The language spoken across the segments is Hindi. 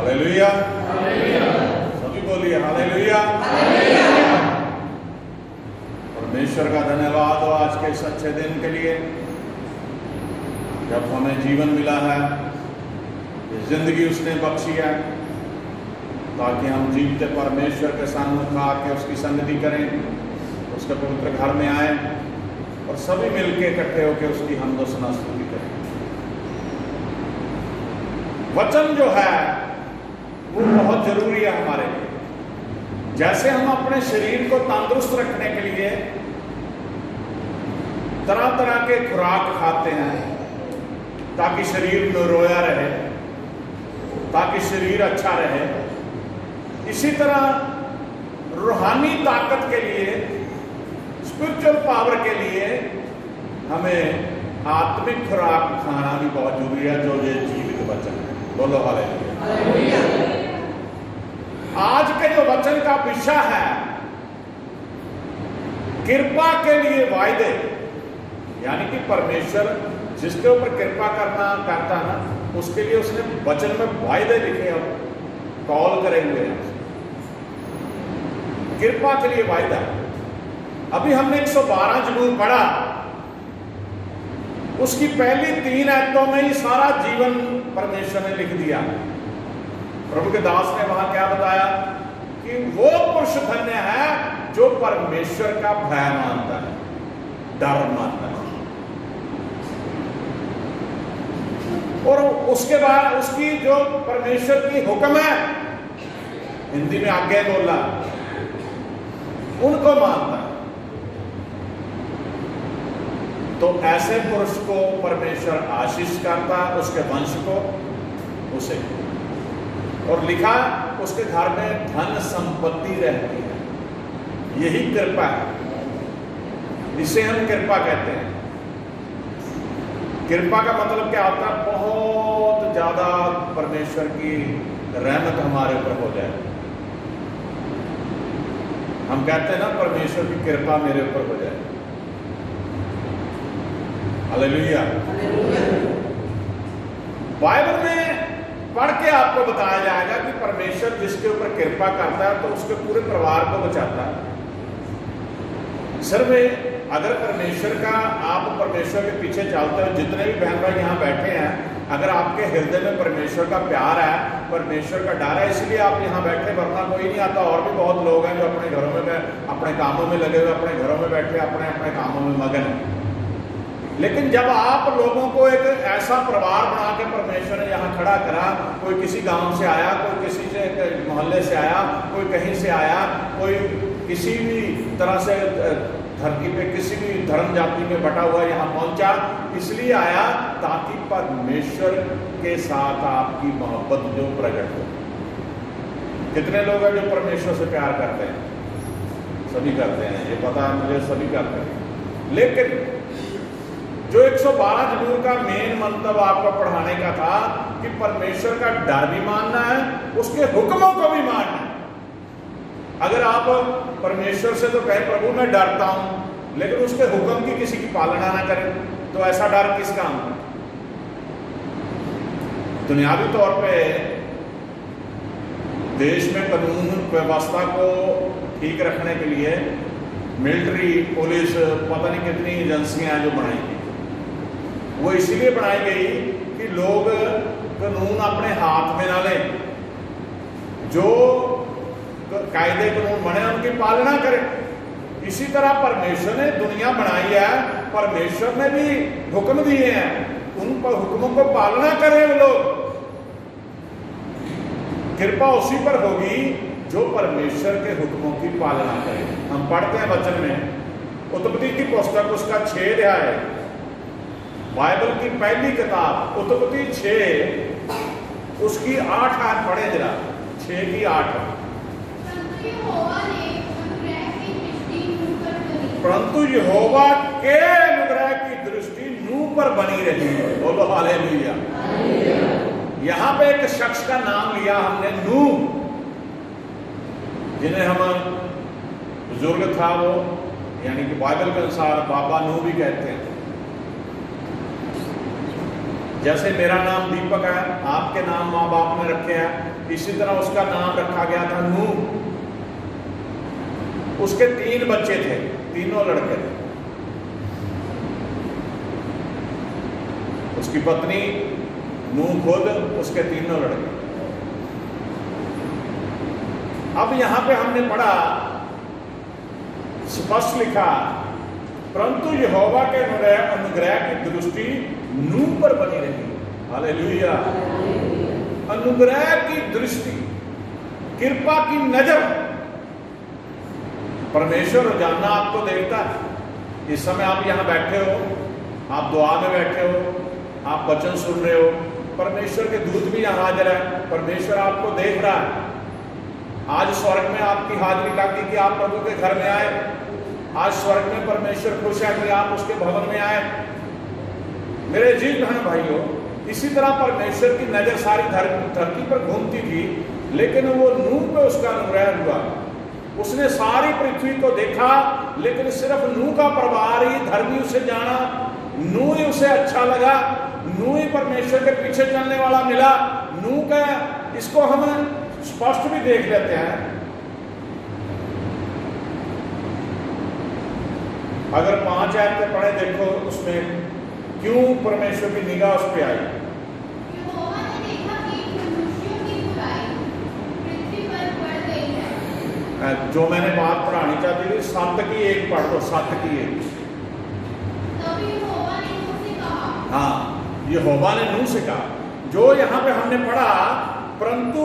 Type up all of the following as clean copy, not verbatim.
हालेलुया, सभी बोलिए हालेलुया। परमेश्वर का धन्यवाद हो आज के इस अच्छे दिन के लिए, जब हमें जीवन मिला है, जिंदगी उसने बख्शी है, ताकि हम जीवते परमेश्वर के सामने आके उसकी संगति करें, उसके पवित्र घर में आए और सभी मिलके इकट्ठे होकर उसकी हमदो सना स्तुति करें। वचन जो है वो बहुत जरूरी है हमारे लिए। जैसे हम अपने शरीर को तंदुरुस्त रखने के लिए तरह तरह के खुराक खाते हैं ताकि शरीर निरोया रहे, ताकि शरीर अच्छा रहे, इसी तरह रूहानी ताकत के लिए, स्पिरिचुअल पावर के लिए हमें आत्मिक खुराक खाना भी बहुत जरूरी है, जो ये जीवित वचन है। बोलो हालेलुया। आज के जो वचन का विषय है, कृपा के लिए वायदे, यानी कि परमेश्वर जिसके ऊपर कृपा करता है ना, उसके लिए उसने वचन में वायदे लिखे और कॉल करे हुए हैं। कृपा के लिए वायदा। अभी हमने 112 जबूर पढ़ा, उसकी पहली 3 आयतों में ही सारा जीवन परमेश्वर ने लिख दिया। प्रभु के दास ने वहां क्या बताया कि वो पुरुष धन्य है जो परमेश्वर का भय मानता है, डर मानता है। और उसके बाद उसकी जो परमेश्वर की हुक्म है, हिंदी में आज्ञा बोला, उनको मानता है। तो ऐसे पुरुष को परमेश्वर आशीष करता है, उसके वंश को, उसे। और लिखा उसके घर में धन संपत्ति रहती है। यही कृपा है, इसे हम कृपा कहते हैं। कृपा का मतलब क्या होता है? बहुत ज्यादा परमेश्वर की रहमत हमारे ऊपर हो जाए। हम कहते हैं ना, परमेश्वर की कृपा मेरे ऊपर हो जाए। हालेलुया। बाइबल में पढ़ के आपको बताया जाएगा कि परमेश्वर जिसके ऊपर कृपा करता है तो उसके पूरे परिवार को बचाता है। सिर्फ अगर परमेश्वर का, आप परमेश्वर के पीछे चलते हो, जितने भी बहन भाई यहाँ बैठे हैं, अगर आपके हृदय में परमेश्वर का प्यार है, परमेश्वर का डर है, इसलिए आप यहाँ बैठे, वरना कोई नहीं आता। और भी बहुत लोग हैं जो अपने घरों में, अपने कामों में लगे हुए, अपने घरों में बैठे, अपने अपने कामों में मगन है। लेकिन जब आप लोगों को एक ऐसा परिवार बना के परमेश्वर ने यहाँ खड़ा करा, कोई किसी गांव से आया, कोई किसी से मोहल्ले से आया, कोई कहीं से आया, कोई किसी भी तरह से धरती पे किसी भी धर्म जाति में बटा हुआ यहाँ पहुंचा, इसलिए आया ताकि परमेश्वर के साथ आपकी मोहब्बत जो प्रकट हो। कितने लोग हैं जो परमेश्वर से प्यार करते हैं? सभी करते हैं, ये पता है मुझे, सभी करते हैं। लेकिन जो 112 जबूर का मेन मंतव्य आपको पढ़ाने का था कि परमेश्वर का डर भी मानना है, उसके हुक्मों को भी मानना है। अगर आप परमेश्वर से तो कहें प्रभु मैं डरता हूं, लेकिन उसके हुक्म की किसी की पालना ना करें, तो ऐसा डर किस काम का? दुनियावी तौर पे देश में कानून व्यवस्था को ठीक रखने के लिए मिलिट्री, पुलिस, पता नहीं कितनी एजेंसियां जो बनाई गई। वो इसीलिए बनाई गई कि लोग कानून अपने हाथ में ना लें, जो कायदे कानून बने उनकी पालना करें। इसी तरह परमेश्वर ने दुनिया बनाई है, परमेश्वर ने भी हुक्म दिए हैं, उन पर हुक्मों को पालना करें वो लोग। कृपा उसी पर होगी जो परमेश्वर के हुक्मों की पालना करे। हम पढ़ते हैं वचन में, उत्पत्ति की पुस्तक उसका 6 अध्याय, बाइबल की पहली किताब उत्पत्ति 6 उसकी 8 आयत पढ़े जरा, 6 की 8। परंतु यहोवा के अनुग्रह की दृष्टि नूह पर बनी रही। बोलो हालेलुया। यहां पे एक शख्स का नाम लिया हमने, नूह, जिन्हें हम बुजुर्ग था वो, यानी कि बाइबल के अनुसार बाबा नूह भी कहते हैं। जैसे मेरा नाम दीपक है, आपके नाम माँ बाप ने रखे हैं, इसी तरह उसका नाम रखा गया था नूह। उसके 3 बच्चे थे, तीनों लड़के थे। उसकी पत्नी, नूह खुद, उसके 3 लड़के। अब यहां पे हमने पढ़ा, स्पष्ट लिखा, परंतु यहोवा के अनुग्रह की दृष्टि नूह पर बनी रही। हालेलुया। अनुग्रह की दृष्टि, कृपा की नजर। परमेश्वर रोजाना आपको देखता है। इस समय आप यहां बैठे हो, आप दुआ में बैठे हो, आप वचन सुन रहे हो, परमेश्वर के दूत भी यहां हाजिर है। परमेश्वर आपको देख रहा है। आज स्वर्ग में आपकी हाजिरी लगी कि आप प्रभु के घर में आए। आज स्वर्ग में परमेश्वर खुश है कि आप उसके भवन में आए। मेरे जी बहन भाइयों, इसी तरह परमेश्वर की नजर सारी धरती पर घूमती थी, लेकिन वो नूह पे उसका अनुग्रह हुआ। उसने सारी पृथ्वी को देखा, लेकिन सिर्फ नूह का परिवार ही धर्मी उसे जाना, नूह ही उसे अच्छा लगा, नूह ही परमेश्वर के पीछे चलने वाला मिला। नूह का इसको हम स्पष्ट भी देख लेते हैं। अगर 5 आयतें पढ़े, देखो उसमें क्यों परमेश्वर की निगाह उस पर आई। जो मैंने बात पढ़ानी चाहती थी, 7 की 1 पढ़ दो, 7 की 1। हाँ, यहोवा ने नूह से कहा, जो यहाँ पे हमने पढ़ा, परंतु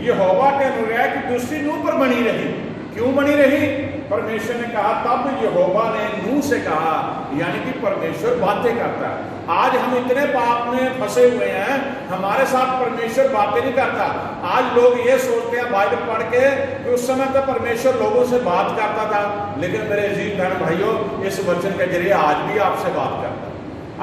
यहोवा के अनुग्रह की दृष्टि नूह पर बनी रही। क्यों बनी रही? परमेश्वर ने कहा, तब यहोवा ने नूह से कहा, यानी कि परमेश्वर बातें करता है। आज हम इतने पाप में फंसे हुए हैं, हमारे साथ परमेश्वर बातें नहीं करता। आज लोग ये सोचते हैं बाइबल पढ़ के कि उस समय तो परमेश्वर लोगों से बात करता था, लेकिन मेरे अजीज बहन भाइयों, इस वचन के जरिए आज भी आपसे बात करता है।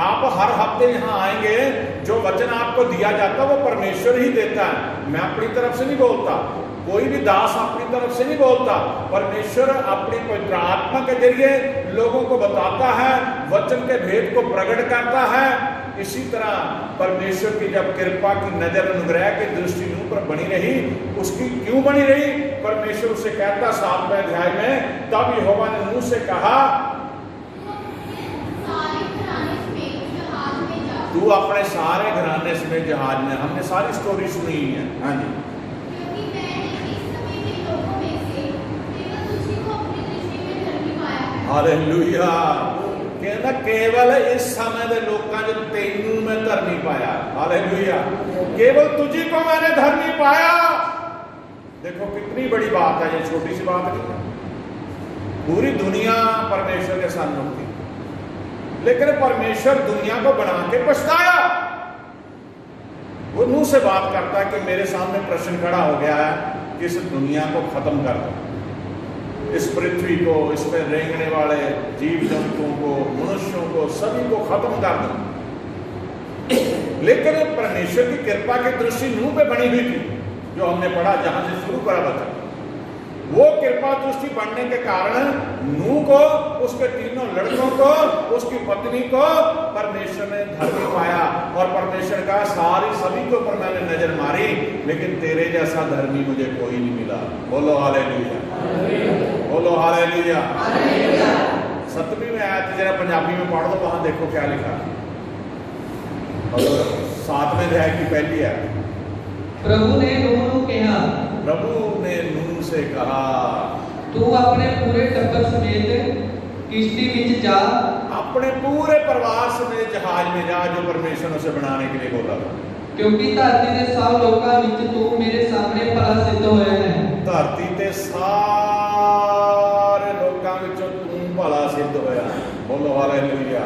आप हर हफ्ते यहाँ आएंगे, जो वचन आपको दिया जाता है वो परमेश्वर ही देता है। मैं अपनी तरफ से नहीं बोलता, कोई भी दास अपनी तरफ से नहीं बोलता। परमेश्वर अपनी पवित्र आत्मा के जरिए लोगों को बताता है, वचन के भेद को प्रकट करता है। इसी तरह परमेश्वर की जब कृपा की नजर, अनुग्रह की दृष्टि नूह पर बनी रही, उसकी क्यों बनी रही? परमेश्वर उसे कहता 7वें अध्याय में, तब यहोवा ने नूह से कहा, तू अपने सारे घराने समेत जहाज में। हमने सारी स्टोरी सुनी है। हाँ जी, हालेलुया। कहना केवल इस समय के लोगों जो तेनू मैं धर्मी पाया। हालेलुया। केवल तुझी को मैंने धर्मी पाया। देखो कितनी बड़ी बात है, ये छोटी सी बात नहीं है। पूरी दुनिया परमेश्वर के सन्मुख थी, लेकिन परमेश्वर दुनिया को बना के पछताया। वो नूह से बात करता है कि मेरे सामने प्रश्न खड़ा हो गया है कि इस दुनिया को खत्म कर दो, इस पृथ्वी को, इसमें रेंगने वाले जीव जंतुओं को, मनुष्यों को, सभी को खत्म कर दो। लेकिन परमेश्वर की कृपा की दृष्टि नूह पे बनी हुई थी, जो हमने पढ़ा, जहां से शुरू करा बता। वो कृपा दृष्टि बढ़ने के कारण नूह को, उसके 3 लड़कों को, उसकी पत्नी को परमेश्वर ने धर्मी पाया। और परमेश्वर का सभी के ऊपर मैंने नजर मारी, लेकिन तेरे जैसा धर्मी मुझे कोई नहीं मिला। बोलो हालेलुया, बोलो हालेलुया। 7वीं में आयत जरा पंजाबी में पढ़ दो, वहां देखो क्या लिखा। और 7वें अध्याय की पहली है, प्रभु ने नूह से कहा, तू अपने पूरे टब्बर समेत किश्ती में जा। अपने पूरे परिवार समेत जहाज में जा, जो परमेश्वर उसे बनाने के लिए बोला था। क्योंकि धरती के सब लोगों विच तू मेरे सामने भला सिद्ध होया है। धरती के सारे लोगों विचों तू भला सिद्ध होया। बोलो हालेलुया।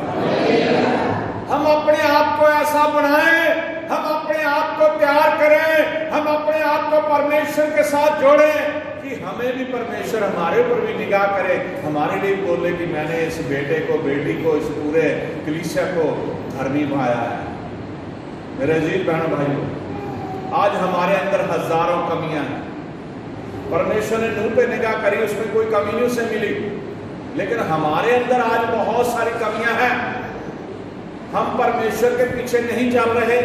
हम अपने आप को ऐसा बनाएं, हम अपने आप को तैयार करें, हम अपने आप को परमेश्वर के साथ जोड़ें कि हमें भी परमेश्वर हमारे ऊपर भी निगाह करे, हमारे लिए बोले कि मैंने इस बेटे को, बेटी को, इस पूरे कलीसिया को धर्मी पाया है। मेरे अजीज बहनों भाइयों, आज हमारे अंदर हजारों कमियां हैं। परमेश्वर ने नूह पे निगाह करी, उसमें कोई कमी नहीं उसे मिली, लेकिन हमारे अंदर आज बहुत सारी कमियां हैं। हम परमेश्वर के पीछे नहीं चल रहे,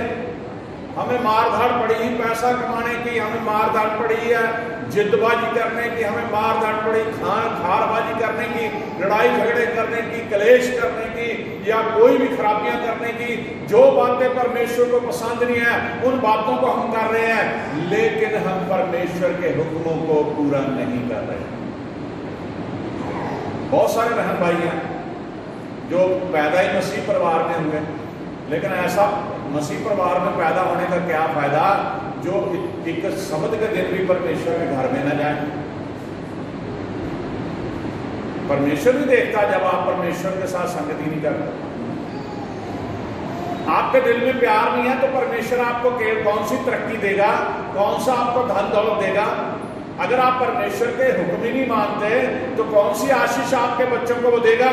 हमें मारधाड़ पड़ी, पैसा कमाने की हमें मारधाड़ पड़ी है, जिद्दबाजी करने की हमें मारधाड़ पड़ी, खारबाजी करने की, लड़ाई झगड़े करने की, कलेश करने की, या कोई भी खराबियां करने की, जो बातें परमेश्वर को पसंद नहीं है उन बातों को हम कर रहे हैं, लेकिन हम परमेश्वर के हुक्मों को पूरा नहीं कर रहे। बहुत सारे बहन भाई हैं जो पैदा ही मसीह परिवार में हुए, लेकिन ऐसा मसीह परिवार में पैदा होने का क्या फायदा जो एक शब्द के दिन भी परमेश्वर के घर में न जाए। परमेश्वर भी देखता जब आप परमेश्वर के साथ संगति नहीं करते। आपके दिल में प्यार नहीं है तो परमेश्वर आपको कौन सी तरक्की देगा, कौन सा आपको धन दौलत देगा। अगर आप परमेश्वर के हुक्म ही नहीं मानते तो कौन सी आशीष आपके बच्चों को वो देगा।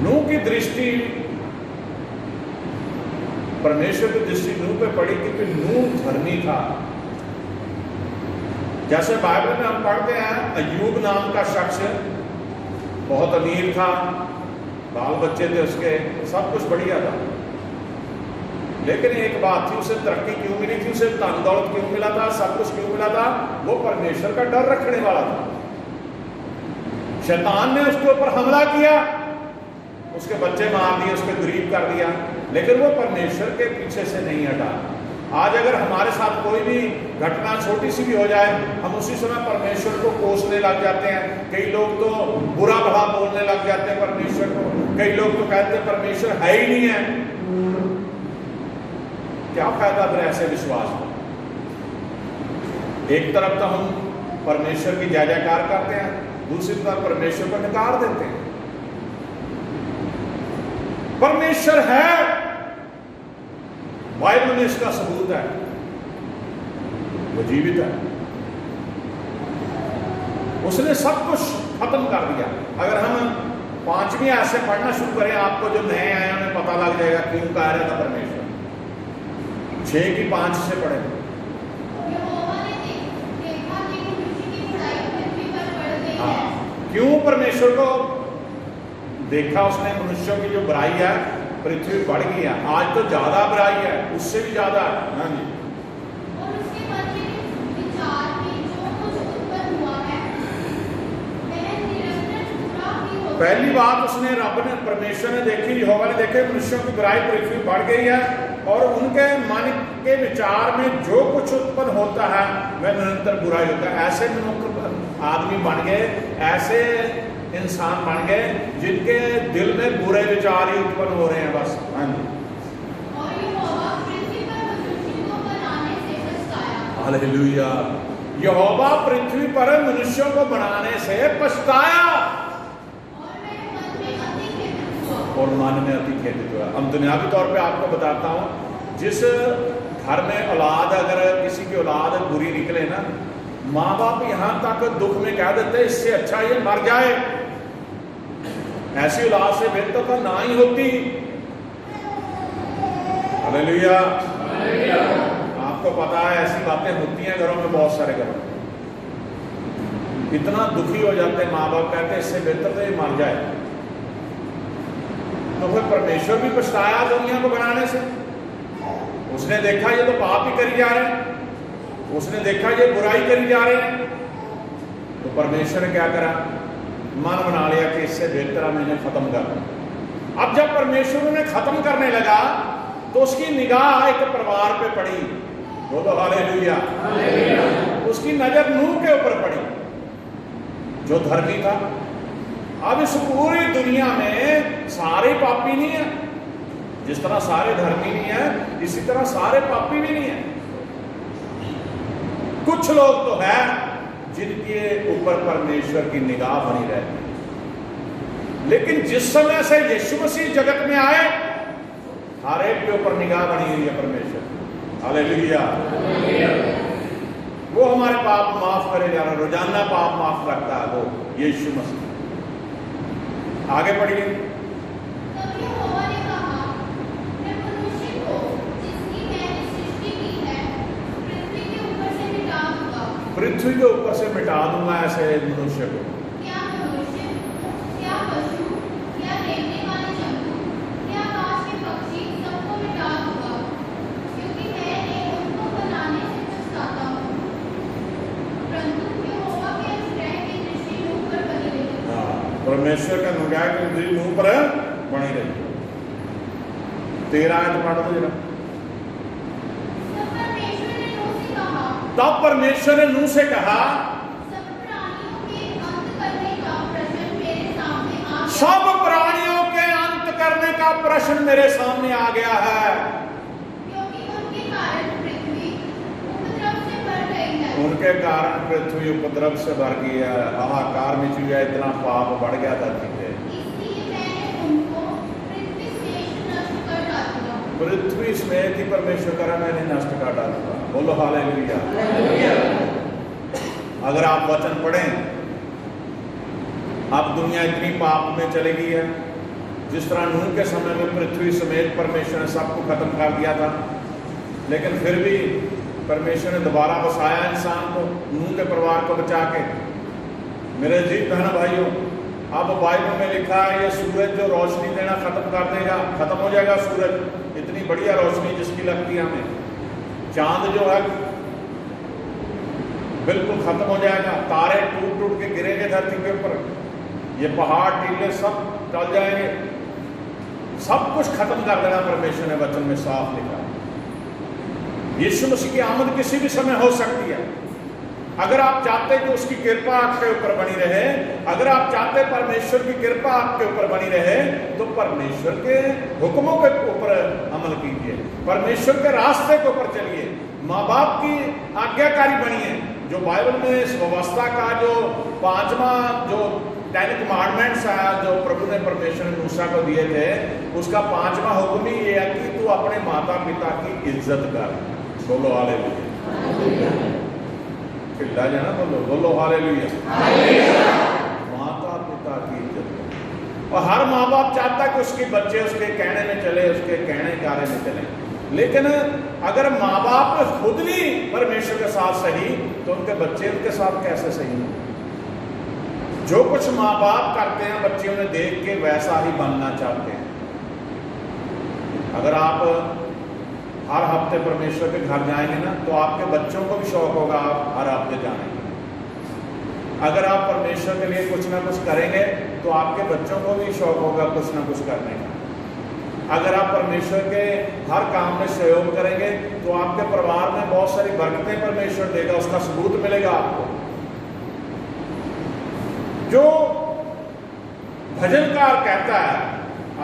नूह की दृष्टि, परमेश्वर की दृष्टि नूह पे पड़ी क्योंकि नूह धर्मी था। जैसे बाइबल में हम पढ़ते हैं अय्यूब नाम का शख्स बहुत अमीर था, बाल बच्चे थे उसके, सब कुछ बढ़िया था, लेकिन एक बात थी, उसे तरक्की क्यों मिली थी, उसे धन दौलत क्यों मिला था, सब कुछ क्यों मिला था? वो परमेश्वर का डर रखने वाला था। शैतान ने उसके ऊपर हमला किया, उसके बच्चे मार दिए, उसके गरीब कर दिया, लेकिन वो परमेश्वर के पीछे से नहीं हटा। आज अगर हमारे साथ कोई भी घटना छोटी सी भी हो जाए, हम उसी समय परमेश्वर को कोसने लग जाते हैं। कई लोग तो बुरा भला बोलने लग जाते हैं परमेश्वर को, कई लोग तो कहते हैं परमेश्वर है ही नहीं है। क्या फायदा फिर ऐसे विश्वास में? एक तरफ तो हम परमेश्वर की जय जयकार करते हैं, दूसरी तरफ परमेश्वर को नकार देते हैं। परमेश्वर है, बाइबल में इसका सबूत है, वो जीवित है, उसने सब कुछ खत्म कर दिया। अगर हम 5वीं आयत से पढ़ना शुरू करें, आपको जो नए आए उन्हें पता लग जाएगा क्यों कह रहा था परमेश्वर। 6 की 5 से पढ़े। हाँ, क्यों परमेश्वर को देखा उसने, मनुष्यों की जो बुराई है पृथ्वी बढ़ गई है, आज तो ज्यादा बुराई है, उससे भी ज्यादा है। हाँ जी। और उसके मन में विचार में जो कुछ उत्पन्न हुआ है वह निरंतर बुरा ही होता है। पहली बात उसने रब ने, परमेश्वर ने देखी, यहोवा ने देखे मनुष्यों की बुराई पृथ्वी बढ़ गई है, और उनके मन के विचार में जो कुछ उत्पन्न होता है वह निरंतर बुराई होता है। ऐसे मनुष्य आदमी बन गए, ऐसे इंसान बन गए जिनके दिल में बुरे विचार ही उत्पन्न हो रहे हैं बस। हाँ जी। और यहोवा पृथ्वी पर मनुष्य को बनाने से पछताया। हालेलुया। यहोवा पृथ्वी पर मनुष्यों को बनाने से पछताया और मन में अति खेदित हुआ। हम दुनियावी तौर पे आपको बताता हूँ, जिस घर में औलाद, अगर किसी की औलाद बुरी निकले ना, माँ बाप यहाँ तक दुख में कह देते इससे अच्छा ये मर जाए, ऐसी औलाद से बेहतर तो ना ही होती। हालेलुया। आपको पता है ऐसी बातें होती हैं घरों में, बहुत सारे घरों में इतना दुखी हो जाते हैं, माँ बाप कहते हैं इससे बेहतर तो ये मर जाए। तो फिर परमेश्वर भी पछताया दुनिया को बनाने से। उसने देखा ये तो पाप ही करी जा रहे हैं, उसने देखा ये बुराई करी जा रहे हैं, तो परमेश्वर ने क्या करा, मन बना लिया कि इससे बेहतर हम इन्हें खत्म कर। अब जब परमेश्वर ने खत्म करने लगा तो उसकी निगाह एक परिवार पे पड़ी। वो तो हालेलुया। उसकी नजर नूह के ऊपर पड़ी जो धर्मी था। अब इस पूरी दुनिया में सारे पापी नहीं है, जिस तरह सारे धर्मी नहीं है इसी तरह सारे पापी भी नहीं है। कुछ लोग तो है जिनके ऊपर परमेश्वर की निगाह बनी रहती है, लेकिन जिस समय से यीशु मसीह जगत में आए हर एक के ऊपर निगाह बनी हुई है परमेश्वर। हालेलुया। वो हमारे पाप माफ करे जा रहा, रोजाना पाप माफ करता है वो यीशु मसीह। आगे पढ़िए। तब यहोवा ने कहा, मैं मनुष्य को जिसकी मैंने सृष्टि की है पृथ्वी के ऊपर से मिटा दूंगा। पृथ्वी के ऊपर से मिटा दूंगा ऐसे मनुष्य को। क्या मनुष्य, क्या पशु, क्या रेंगने वाले जंतु, क्या आकाश के पक्षी, सबको मिटा परमेश्वर का अनुग्रह की दृष्टि मुंह पर बनी रही। 13 आयत पढ़ दो जरा। तब परमेश्वर ने नूह से कहा, सब प्राणियों के अंत करने का प्रश्न मेरे सामने आ गया है, क्योंकि उनके कारण पृथ्वी उपद्रव से भर गई है। उनके कारण पृथ्वी उपद्रव से भर गई है। हाहाकार में चुया, इतना पाप बढ़ गया धरती पे, इसलिए मैंने उनको पृथ्वी से नष्ट कर डाला। पृथ्वी समेत ही परमेश्वर करा मैंने नष्ट कर डालूंगा। बोलो हालेलुया। अगर आप वचन पढ़ें, अब दुनिया इतनी पाप में चली गई है, जिस तरह नूह के समय में पृथ्वी समेत परमेश्वर ने सबको खत्म कर दिया था, लेकिन फिर भी परमेश्वर ने दोबारा बसाया इंसान को, नूह के परिवार को बचा के। मेरे जी बहन भाइयों, अब बाइबल में लिखा है ये सूरज जो रोशनी देना खत्म कर देगा, खत्म हो जाएगा सूरज, इतनी बढ़िया रोशनी जिसकी लगती है हमें। चांद जो है बिल्कुल खत्म हो जाएगा, तारे टूट टूट के गिरेंगे धरती के ऊपर, ये पहाड़ टीले सब टल जाएंगे, सब कुछ खत्म कर देना परमेश्वर ने वचन में साफ लिखा। यीशु मसीह की आमद किसी भी समय हो सकती है। अगर आप चाहते कि उसकी कृपा आपके ऊपर बनी रहे, अगर आप चाहते परमेश्वर की कृपा आपके ऊपर बनी रहे, तो परमेश्वर के हुक्मों के ऊपर अमल कीजिए, परमेश्वर के रास्ते के ऊपर चलिए, माँ बाप की आज्ञाकारी बनिए। जो बाइबल में इस व्यवस्था का जो 5वां जो 10 कमांडमेंट्स है, जो प्रभु ने परमेश्वर ने मूसा को दिए थे, उसका 5वां हुक्म ही ये है कि तू अपने माता पिता की इज्जत कर। बोलो हालेलुया। चिल्ला जाना, बोलो हालेलुया। माता पिता की इज्जत कर। और हर माँ बाप चाहता है कि उसके बच्चे उसके कहने में चले, उसके कहने कार्य में चले, लेकिन अगर माँ बाप खुद नहीं परमेश्वर के साथ सही, तो उनके बच्चे उनके साथ कैसे सही हों? जो कुछ माँ बाप करते हैं बच्चे उन्हें देख के वैसा ही बनना चाहते हैं। अगर आप हर हफ्ते परमेश्वर के घर जाएंगे ना, तो आपके बच्चों को भी शौक होगा आप हर हफ्ते जाने का। अगर आप परमेश्वर के लिए कुछ ना कुछ करेंगे, तो आपके बच्चों को भी शौक होगा कुछ ना कुछ करने का। अगर आप परमेश्वर के हर काम में सहयोग करेंगे, तो आपके परिवार में बहुत सारी बरकतें परमेश्वर देगा, उसका सबूत मिलेगा आपको। जो भजनकार कहता है,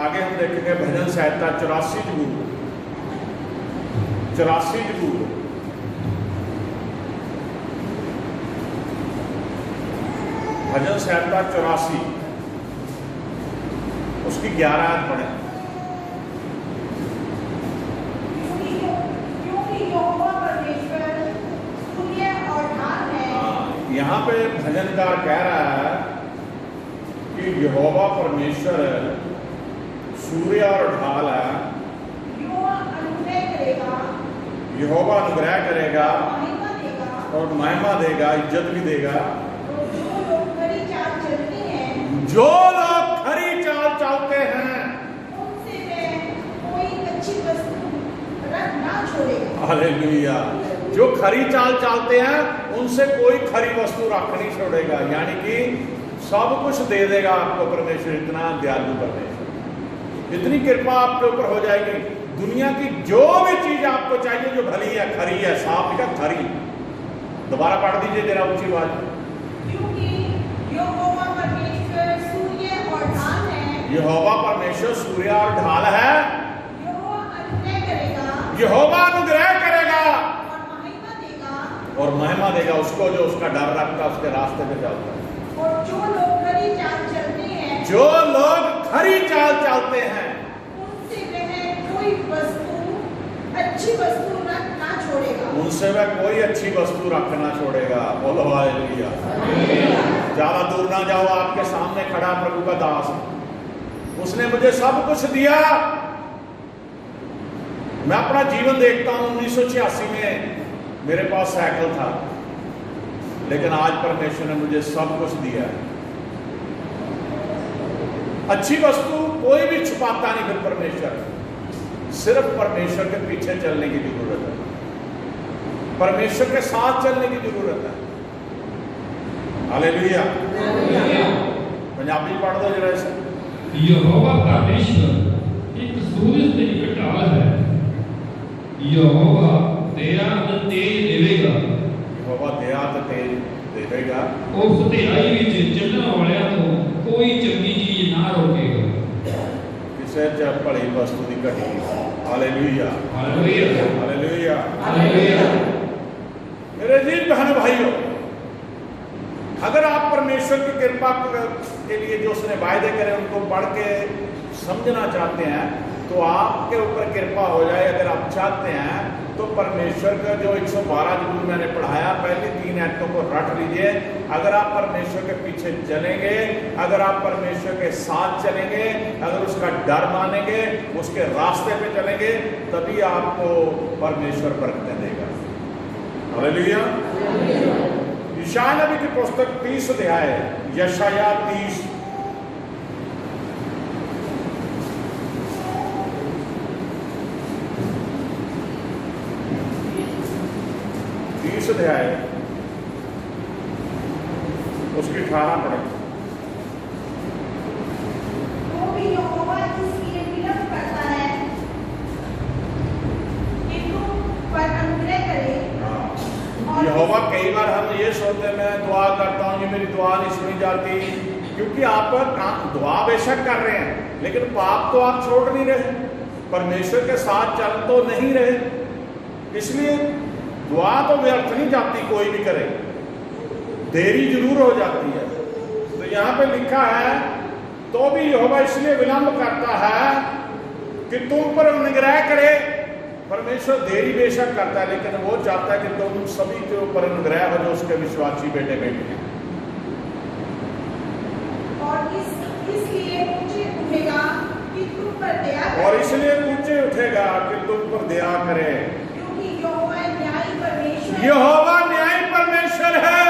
आगे हम देखेंगे भजन संहिता 84 जबूर 84 जबूर भजन संहिता 84 उसकी 11 आयत पढ़े। यहाँ पे भजनकार कह रहा है कि यहोवा परमेश्वर सूर्य और ढाल है, यहोवा अनुग्रह करेगा और महिमा देगा, इज्जत भी देगा। जो लोग खरी चाल चलते हैं हालेलुया। जो खरी चाल चलते हैं उनसे कोई खरी वस्तु रख नहीं छोड़ेगा, यानी कि सब कुछ दे देगा आपको परमेश्वर। इतना दयालु परमेश्वर, इतनी कृपा आपके ऊपर हो जाएगी। दुनिया की जो भी चीज आपको चाहिए जो भली है, खरी है, साफ लिखा खरी। दोबारा पढ़ दीजिए जरा ऊंची आवाज। यहोवा परमेश्वर सूर्य और ढाल है, यहोवा अनुग्रह करेगा और महिमा देगा उसको जो उसका डर रखता है, उसके रास्ते पे चलता है। और जो लोग खरी चाल चलते हैं, जो लोग खरी चाल चलते हैं, उनसे वह कोई वस्तु, अच्छी वस्तु ना छोड़ेगा, उनसे वह कोई अच्छी वस्तु रखना छोड़ेगा। बोलो हालेलुया। ज्यादा दूर ना जाओ, आपके सामने खड़ा प्रभु का दास, उसने मुझे सब कुछ दिया। मैं अपना जीवन देखता हूं, 1986 में मेरे पास साइकिल था, लेकिन आज परमेश्वर ने मुझे सब कुछ दिया है। अच्छी वस्तु कोई भी छुपाता नहीं फिर परमेश्वर, सिर्फ परमेश्वर के पीछे चलने की जरूरत है, परमेश्वर के साथ चलने की जरूरत है। हालेलुया। पंजाबी पढ़ दो जरा इसे। यहोवा परमेश्वर एक सूरज ते एक ढाल है। यहोवा दया ते तेज देवेगा। यहोवा दया ते तेज देवेगा। उस सतियाई विच चलण वालियां तो कोई चंगी चीज ना रोकेगा। किसे च भली वस्तु की घटी। Hallelujah hallelujah hallelujah hallelujah. मेरे जी बहन भाइयों, अगर आप परमेश्वर की कृपा के लिए जो उसने वायदे करे उनको पढ़ के समझना चाहते हैं तो आपके ऊपर कृपा हो जाए। अगर आप चाहते हैं तो परमेश्वर का जो 112 जरूर मैंने पढ़ाया, पहली 3 आयतों को रट लीजिए। अगर आप परमेश्वर के पीछे चलेंगे, अगर आप परमेश्वर के साथ चलेंगे, अगर उसका डर मानेंगे, उसके रास्ते पे चलेंगे, तभी आपको परमेश्वर बरकतें देगा। हालेलुया। यशायाह नबी की पुस्तक 30 अध्याय, यशायाह 30 अध्याय उसकी 18 पढ़े। वो भी यहोवा इसलिए विलंब करता है कि तुम पर अनुग्रह करे। यहोवा, कई बार हम ये सोचते हैं मैं दुआ करता हूँ, ये मेरी दुआ नहीं सुनी जाती, क्योंकि आप दुआ बेशक कर रहे हैं लेकिन पाप तो आप छोड़ नहीं रहे, परमेश्वर के साथ चल तो नहीं रहे, इसलिए दुआ तो व्यर्थ नहीं जाती, कोई भी करे, देरी जरूर हो जाती है। तो यहाँ पे लिखा है तो भी यहोवा इसलिए विलंब करता है कि तुम पर अनुग्रह करे। परमेश्वर देरी बेशक करता है लेकिन वो चाहता है कि तुम सभी के ऊपर अनुग्रह हो जो उसके विश्वासी बेटे बेटी हैं। और इसलिए ऊंचे उठेगा कि तुम पर दया करे। और इसलिए ऊंचे उठेगा कि तुम पर दया करे, क्योंकि यहोवा न्यायी परमेश्वर। यहोवा न्यायी परमेश्वर है।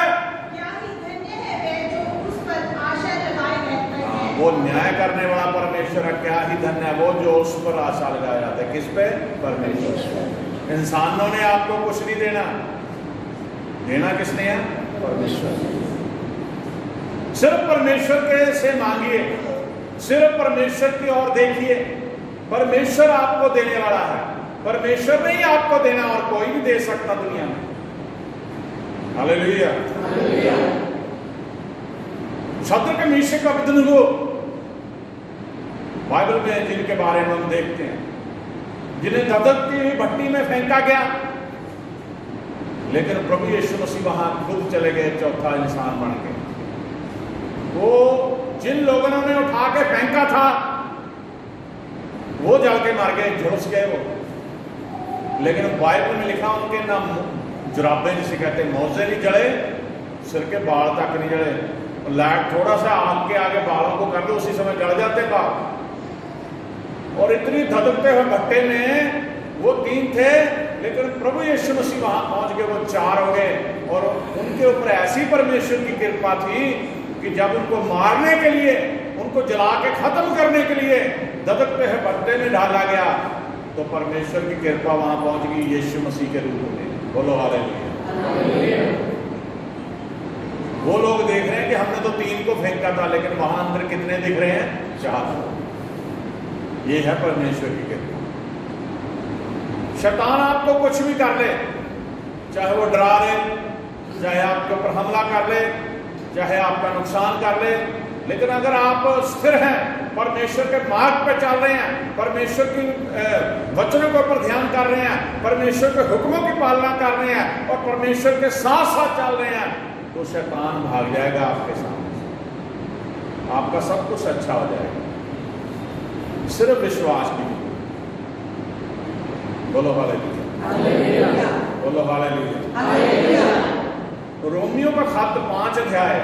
क्या ही धन्य है वे जो उस पर आशा लगाए रहते हैं। वो न्याय करने वाला परमेश्वर है। क्या ही धन्य है वो जो उस पर आशा लगाया जाता है। किस पे? परमेश्वर। इंसानों ने आपको कुछ नहीं देना, देना किसने है? परमेश्वर। सिर्फ परमेश्वर के से मांगिए, सिर्फ परमेश्वर की ओर देखिए, परमेश्वर आपको देने वाला है। परमेश्वर ने ही आपको देना और कोई नहीं दे सकता दुनिया में। हालेलुया। शद्रक मीशक अबेदनगो बाइबल में जिनके बारे में हम देखते हैं, जिन्हें धधकती हुई भट्टी में फेंका गया, लेकिन प्रभु यीशु मसीह वहां खुद चले गए चौथा इंसान बन के। वो जिन लोगों ने उन्हें उठा के फेंका था वो जल के मर गए, झुलस गए वो। लेकिन बाइबल में लिखा उनके ना जुराबे जिसे कहते हैं मोजे नहीं जले, सिर के बाल तक नहीं जले। लाइट थोड़ा सा आग के आगे बालों को कर दो उसी समय जल जाते बाल। और इतनी धधकते हुए भट्टे में वो 3 थे लेकिन प्रभु यीशु मसीह वहां पहुंच गए, वो 4 हो गए। और उनके ऊपर ऐसी परमेश्वर की कृपा थी कि जब उनको मारने के लिए, उनको जला के खत्म करने के लिए धधकते हुए भट्टे में डाला गया तो परमेश्वर की कृपा वहां पहुंच गई यीशु मसीह के रूप में। बोलो हालेलुया। वो लोग देख रहे हैं कि हमने तो 3 को फेंका था लेकिन वहां अंदर कितने दिख रहे हैं? 4। ये है परमेश्वर की कृपा। शैतान आपको कुछ भी कर ले, चाहे वो डरा ले, चाहे आपके ऊपर हमला कर ले, चाहे आपका नुकसान कर ले, लेकिन अगर आप स्थिर हैं, परमेश्वर के मार्ग पे चल रहे हैं, परमेश्वर की वचनों के ऊपर ध्यान कर रहे हैं, परमेश्वर के हुक्मों की पालना कर रहे हैं और परमेश्वर के साथ साथ चल रहे हैं, तो शैतान भाग जाएगा आपके सामने, आपका सब कुछ अच्छा हो जाएगा। सिर्फ विश्वास कीजिए। बोलो हालेलुया। बोलो हालेलुया। रोमियो का खत 5 अध्याय,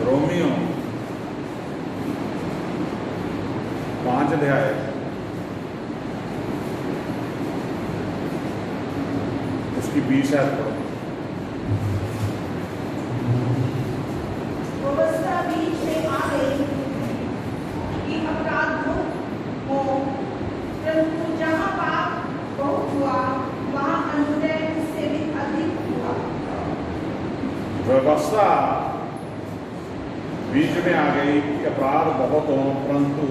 रोमियो 5 अध्याय उसकी 20 आयत पढ़ो। अवस्था बीच में आ गई कि अपराध मुक्त हो, परंतु जहाँ पाप बहुत हुआ व्यवस्था बीच में आ गई कि अपराध बहुत हो, परंतु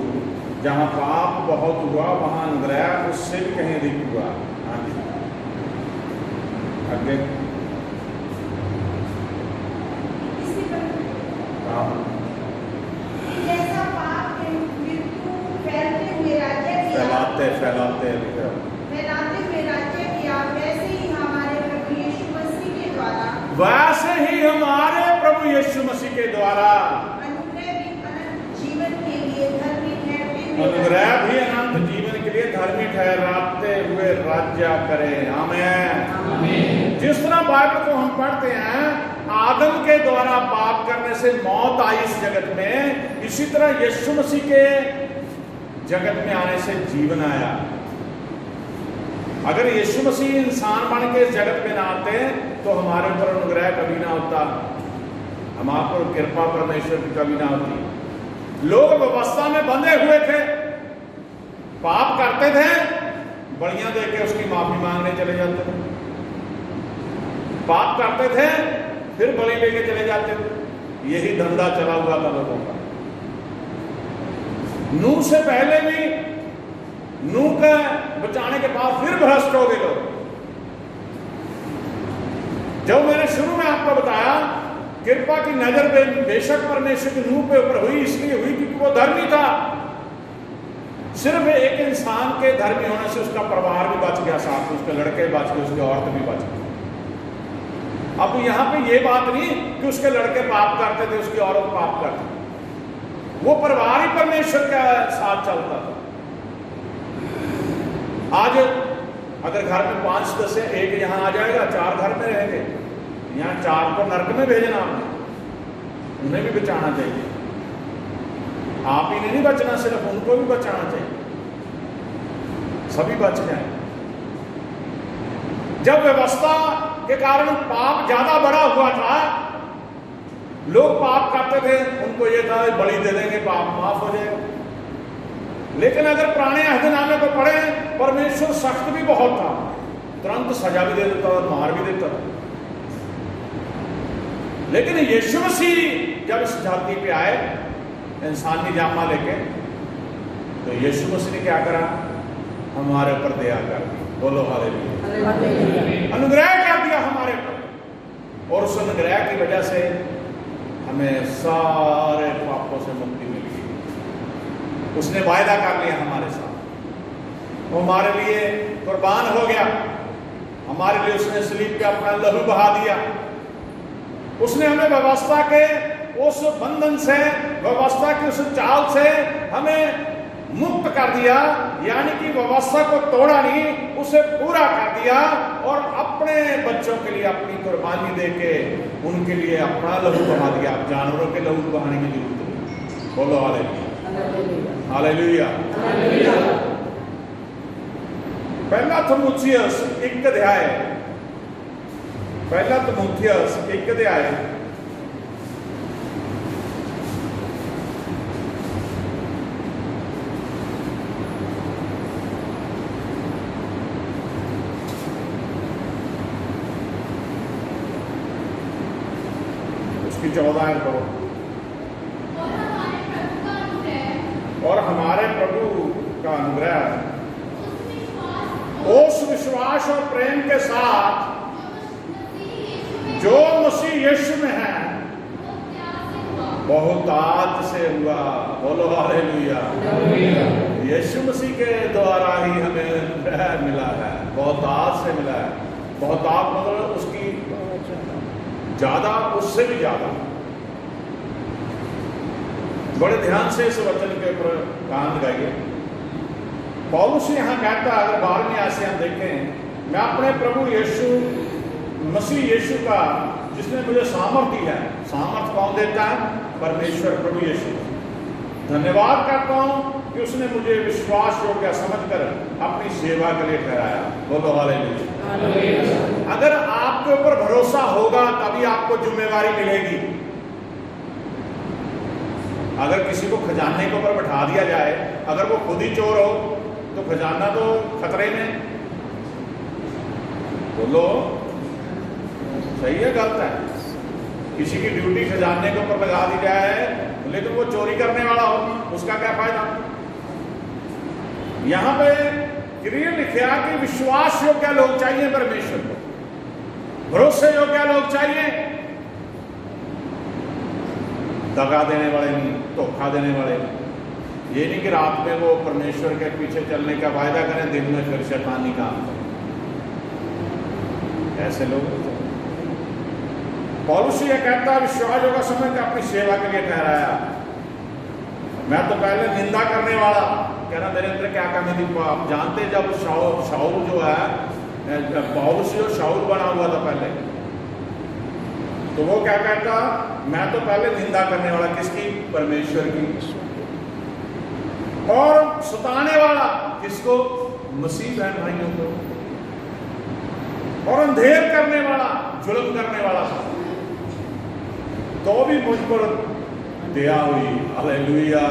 जहाँ पाप बहुत हुआ वहाँ अनुग्रह उससे भी कहीं अधिक हुआ। हाँ जी, आगे। हाँ, जैसा पाप में मृत्यु फैलते हुए राज्य किया, फैलाते फैलाते हुए राज्य किया, वैसे ही हमारे प्रभु यीशु मसीह के द्वारा वैसे ही हमारे प्रभु यीशु मसीह के द्वारा अनुग्रह भी अनंत जीवन के लिए धर्मी ठहरते हुए अनुग्रह भी अनंत जीवन के लिए धर्मी ठहराते हुए राज्य करें। आमीन। जिस तरह बाइबल को हम पढ़ते हैं, आदम के द्वारा पाप करने से मौत आई इस जगत में, इसी तरह यीशु मसीह के जगत में आने से जीवन आया। अगर यीशु मसीह इंसान बन के इस जगत में ना आते तो हमारे ऊपर अनुग्रह कभी ना होता, हमारे ऊपर कृपा परमेश्वर की कभी ना होती। लोग व्यवस्था में बंधे हुए थे, पाप करते थे, बलियां दे के उसकी माफी मांगने चले जाते थे, पाप करते थे फिर बलि लेके चले जाते थे। यही धंधा चला हुआ था लोगों का। नूह से पहले भी, नूह का बचाने के बाद फिर भ्रष्ट हो गए लोग। जब मैंने शुरू में आपको बताया, कृपा की नजर बेशक परमेश्वर की नूह पे ऊपर हुई, इसलिए हुई क्योंकि वो धर्मी था। सिर्फ एक इंसान के धर्मी होने से उसका परिवार भी बच गया, साथ उसके लड़के बच गए, उसकी औरत भी बच गई। अब यहां पे ये बात नहीं कि उसके लड़के पाप करते थे, उसकी औरत पाप करती, वो परिवार ही परमेश्वर के साथ चलता था। आज अगर घर में 5 10 है, एक यहां आ जाएगा, 4 घर में रहेंगे। यहां 4 को नरक में भेजना हमने, उन्हें भी बचाना चाहिए। आप ही ने नहीं बचना, सिर्फ उनको भी बचाना चाहिए, सभी बच जाए। जब व्यवस्था के कारण पाप ज्यादा बड़ा हुआ था, लोग पाप करते थे, उनको ये था बलि दे देंगे पाप माफ हो जाएगा। लेकिन अगर पुराने अहदनामे को पढ़े, परमेश्वर सख्त भी बहुत था, तुरंत सजा भी दे देता और मार भी देता था। लेकिन यीशु मसीह जब इस धरती पे आए इंसानी जामा लेके, तो यीशु मसीह ने क्या करा? हमारे ऊपर दया कर दी। बोलो हालेलुया। अनुग्रह कर दिया हमारे ऊपर, और उस अनुग्रह की वजह से हमें सारे पापों से मुक्ति मिल गई। उसने वायदा कर लिया हमारे साथ, वो हमारे लिए कुर्बान हो गया, हमारे लिए उसने सलीब पे अपना लहू बहा दिया। उसने हमें व्यवस्था के उस बंधन से, व्यवस्था की उस चाल से हमें मुक्त कर दिया, यानी कि व्यवस्था को तोड़ा नहीं, उसे पूरा कर दिया, और अपने बच्चों के लिए अपनी कुर्बानी देके उनके लिए अपना लहू बहा दिया। जानवरों के लहू बहाने की जरूरत नहीं। बोलो हालेलुया, हालेलुया। पहला तीमुथियुस 1 अध्याय, पहला तीमुथियुस 1 अध्याय 14 करो। और हमारे प्रभु का अनुग्रह उस विश्वास और प्रेम के साथ जो मसीह यीशु में है बहुतात से हुआ। बोलो हालेलुया। यीशु मसीह के द्वारा ही हमें अनुग्रह मिला है, बहुतात से मिला है। बहुतात मतलब उसकी ज्यादा, उससे भी ज्यादा। बड़े ध्यान से इस वचन के ऊपर कान लगाइए। पौलुस यहां कहता है, अगर 12वें आयत से हम देखें, मैं अपने प्रभु यीशु मसीह यीशु का, जिसने मुझे सामर्थ्य दी है, सामर्थ्य कौन देता है? परमेश्वर प्रभु यीशु। धन्यवाद करता हूं कि उसने मुझे विश्वास योग्य समझकर अपनी सेवा के लिए ठहराया। बोलो हालेलुया। अगर आपके ऊपर भरोसा होगा तभी आपको जिम्मेवारी मिलेगी। अगर किसी को खजाने के ऊपर बैठा दिया जाए, अगर वो खुद ही चोर हो तो खजाना तो खतरे में। बोलो सही है गलत है? किसी की ड्यूटी खजाने के ऊपर लगा दी जाए लेकिन वो चोरी करने वाला हो, उसका क्या फायदा। यहां पे क्लियर लिखा कि विश्वास योग्य लोग चाहिए परमेश्वर को, भरोसे योग्य लोग चाहिए, दगा देने वाले नहीं, धोखा देने वाले नहीं। ये नहीं कि रात में वो परमेश्वर के पीछे चलने का वायदा करें, दिन में फिर शैतानी काम करें, ऐसे लोग। पौलुस ये कहता विश्वास योग्य समझ के अपनी सेवा के लिए ठहराया। मैं तो पहले निंदा करने वाला, कहना मेरे अंदर क्या कमी थी। आप जानते जब शाऊल जो है, पौलुस जो शाऊल बना हुआ था पहले, तो वो क्या कहता, मैं तो पहले निंदा करने वाला, किसकी? परमेश्वर की। और सताने वाला किसको? मसीह बहन भाइयों को। और अंधेर करने वाला, जुल्म करने वाला, तो भी मुझ पर दया हुई। हालेलुया।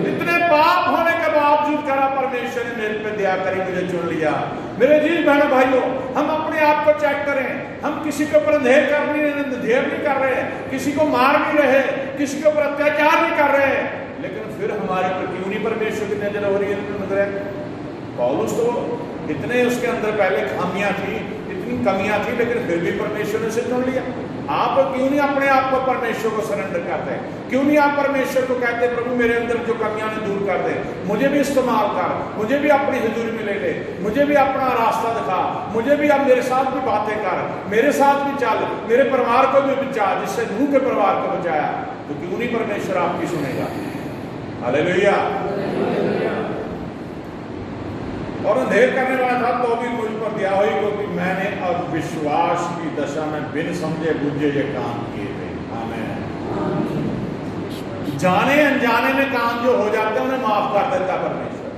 इतने पाप होने के बावजूद करा परमेश्वर ने मेरे पे दया करी, मुझे चुन लिया। मेरे जी बहनों भाइयों, हम अपने आप को चेक करें। हम किसी के ऊपर अंधेर नहीं कर रहे, किसी को मार नहीं रहे, किसी के ऊपर अत्याचार नहीं कर रहे, लेकिन फिर हमारे पर क्यों नहीं परमेश्वर की नजर हो रही है? पौलुस तो इतने उसके अंदर पहले खामियां थी, इतनी कमियां थी, लेकिन फिर भी परमेश्वर ने उसे चुन लिया। आप क्यों नहीं अपने आप को परमेश्वर को सरेंडर करते? क्यों नहीं आप परमेश्वर को कहते प्रभु मेरे अंदर जो कमियां ने दूर कर दे, मुझे भी इस्तेमाल कर, मुझे भी अपनी हुजूरी में ले ले, मुझे भी अपना रास्ता दिखा, मुझे भी अब मेरे साथ भी बातें कर, मेरे साथ भी चल, मेरे परिवार को भी बचा, जिससे नूह के परिवार को बचाया। तो क्यों नहीं परमेश्वर आपकी सुनेगा? हालेलुया। और अंधेर करने वाला था तो भी मुझ पर दया हुई, क्योंकि मैंने अब विश्वास की दशा में बिन समझे बुझे ये काम किए थे। आमीन। जाने अनजाने में काम जो हो जाते हैं उन्हें माफ कर देता परमेश्वर।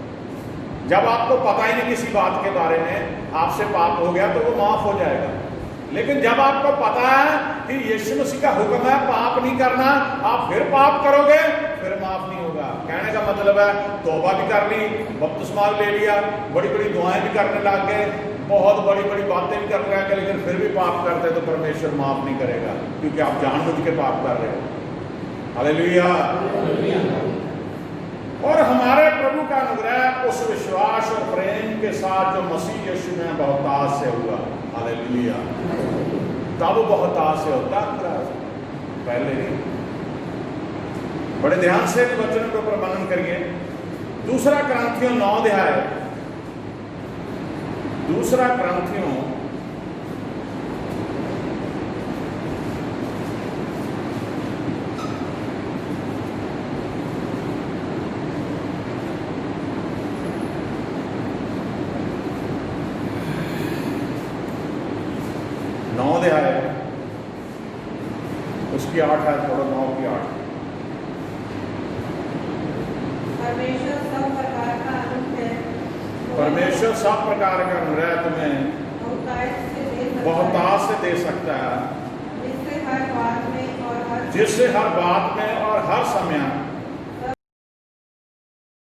जब आपको पता ही नहीं किसी बात के बारे में, आपसे पाप हो गया तो वो माफ हो जाएगा। लेकिन जब आपको पता है कि यीशु मसीह का हुक्म है पाप नहीं करना, आप फिर पाप करोगे, फिर माफ नहीं होगा। कहने का मतलब है तौबा भी कर ली, बपतिस्मा ले लिया, बड़ी बड़ी दुआएं भी करने लग गए, बहुत बड़ी बड़ी बातें भी करने लग गए, लेकिन फिर भी पाप करते तो परमेश्वर माफ नहीं करेगा, क्योंकि आप जानबूझ के पाप कर रहे हो। हालेलुया। और हमारे प्रभु का अनुग्रह उस विश्वास और प्रेम के साथ जो मसीह यीशु में बहुतायत से हुआ। हालेलुया। तब बहुतायत से होता है, पहले नहीं। बड़े ध्यान से वचनों के ऊपर मनन करिए। दूसरा क्रंथियों 9 अध्याय, दूसरा क्रंथियों 9 अध्याय उसकी 8 है, थोड़ा 9 की 8। परमेश्वर सब प्रकार का अनुग्रह, परमेश्वर सब प्रकार का अनुग्रह तुम्हें बहुतायत से दे सकता है, जिससे हर बात में और हर समय